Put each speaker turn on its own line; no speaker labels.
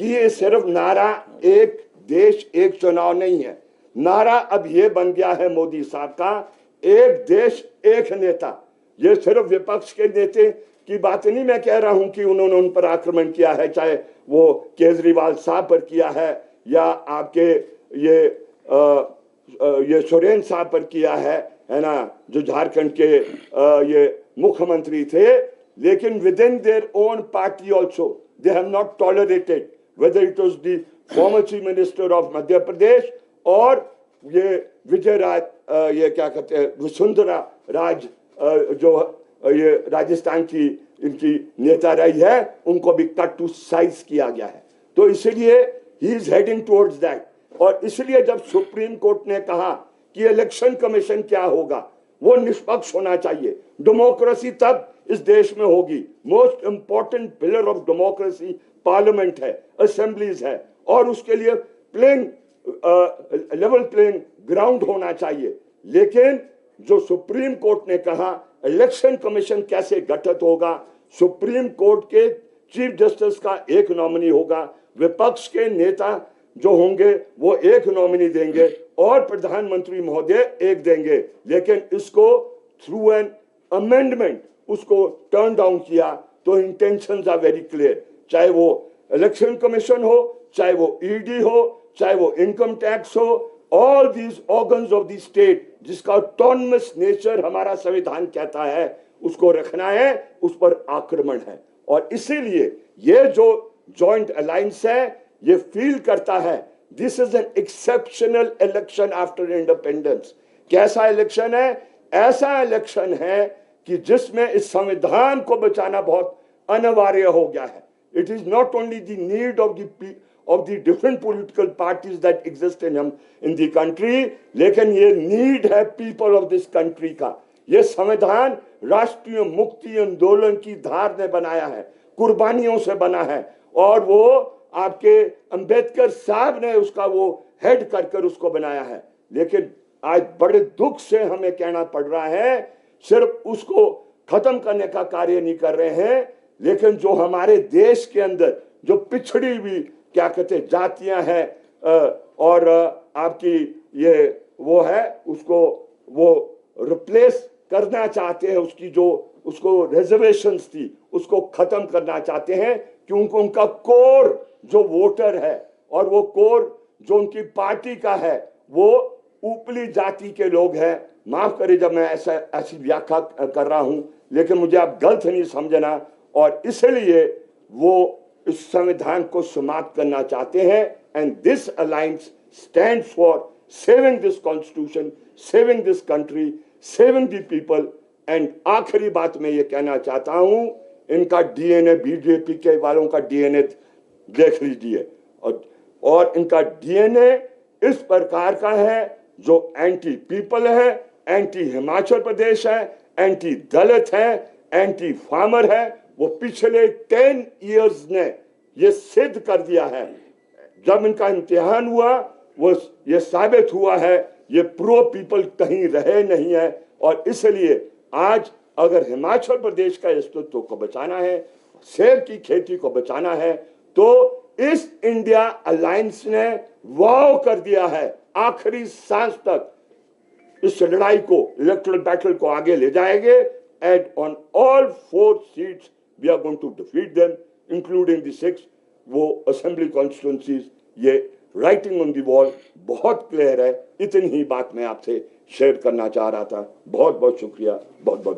कि ये सिर्फ नारा एक देश एक चुनाव नहीं है, नारा अब ये बन गया है मोदी साहब का, एक देश एक नेता। ये सिर्फ विपक्ष के नेता की बात नहीं मैं कह रहा हूं कि उन्होंने उन पर आक्रमण किया है, चाहे वो केजरीवाल साहब पर किया है या आपके ये सुरेन साहब पर किया है ना, जो झारखंड के ये मुख्यमंत्री थे। लेकिन within their own party also they have not tolerated, whether it was the former chief minister of Madhya Pradesh और ये विजय राज, ये क्या कहते हैं, वसुंधरा राज, जो ये राजस्थान की इनकी नेता रही है, उनको भी कट टू साइज किया गया है। तो इसलिए he is heading towards that. और इसलिए जब सुप्रीम कोर्ट ने कहा कि इलेक्शन कमीशन क्या होगा, वो निष्पक्ष होना चाहिए, डेमोक्रेसी तब इस देश में होगी। Most important pillar of democracy parliament है, असेंबलीज है, और उसके लिए प्लेइंग लेवल प्लेइंग ग्राउंड होना चाहिए। लेकिन जो सुप्रीम कोर्ट ने कहा इलेक्शन कमीशन कैसे गठित होगा, सुप्रीम कोर्ट के चीफ जस्टिस का एक नॉमिनी होगा, विपक्ष के नेता जो होंगे वो एक नॉमिनी देंगे और प्रधानमंत्री महोदय एक देंगे। लेकिन इसको थ्रू एन अमेंडमेंट उसको टर्न डाउन किया। तो इंटेंशंस आर वेरी क्लियर, चाहे वो इलेक्शन कमीशन हो, चाहे वो ईडी हो, चाहे वो इनकम टैक्स हो, all these organs of the state जिसका ऑटोनमस नेचर हमारा संविधान कहता है उसको रखना है, उस पर आक्रमण है। और इसीलिए ये जो जॉइंट अलायंस है ये फील करता है this is an exceptional election after independence. कैसा इलेक्शन है? ऐसा इलेक्शन है कि जिसमें इस संविधान को बचाना बहुत अनिवार्य हो गया है। It is not only the need of the different political parties that exist in the country, लेकिन ये नीड है पीपल ऑफ दिस कंट्री का। ये संविधान राष्ट्रीय मुक्ति आंदोलन की धार ने बनाया है, कुर्बानियों से बना है, और वो आपके अंबेडकर साहब ने उसका वो हेड कर उसको बनाया है। लेकिन आज बड़े दुख से हमें कहना पड़ रहा है सिर्फ उसको खत्म करने का कार्य नहीं कर रहे हैं, लेकिन जो हमारे देश के अंदर जो पिछड़ी हुई क्या कहते हैं जातियां हैं और आपकी ये वो है, उसको वो रिप्लेस करना चाहते हैं, उसकी जो उसको रिजर्वेशंस थी उसको खत्म करना चाहते हैं, क्योंकि उनका कोर जो वोटर है और वो कोर जो उनकी पार्टी का है वो ऊपरी जाति के लोग हैं। माफ करिए जब मैं ऐसी व्याख्या कर रहा हूं, लेकिन मुझे आप गलत नहीं समझना। और इसलिए वो इस संविधान को समाप्त करना चाहते हैं। And this alliance stands for saving this constitution, saving this country, saving the people. And आखिरी बात मैं ये कहना चाहता हूं, इनका डीएनए, बीजेपी के वालों का डीएनए देख लीजिए, और इनका डीएनए इस प्रकार का है जो एंटी पीपल है, एंटी हिमाचल प्रदेश है, एंटी दलित है, एंटी फार्मर है। वो पिछले 10 इयर्स ने ये सिद्ध कर दिया है। जब इनका इम्तिहान हुआ वो ये साबित हुआ है ये प्रो पीपल कहीं रहे नहीं है। और इसलिए आज अगर हिमाचल प्रदेश का अस्तित्व को बचाना है, सेब की खेती को बचाना है, तो इस इंडिया अलायंस ने वाव कर दिया है आखिरी सांस तक इस लड़ाई को, इलेक्टोरल बैटल को आगे ले जाएंगे। And on all 4 seats we are going to defeat them, including the 6 वो असेंबली कॉन्स्टिट्यूंसीज। ये राइटिंग ऑन द वॉल बहुत क्लियर है। इतनी ही बात मैं आपसे शेयर करना चाह रहा था। बहुत बहुत शुक्रिया, बहुत बहुत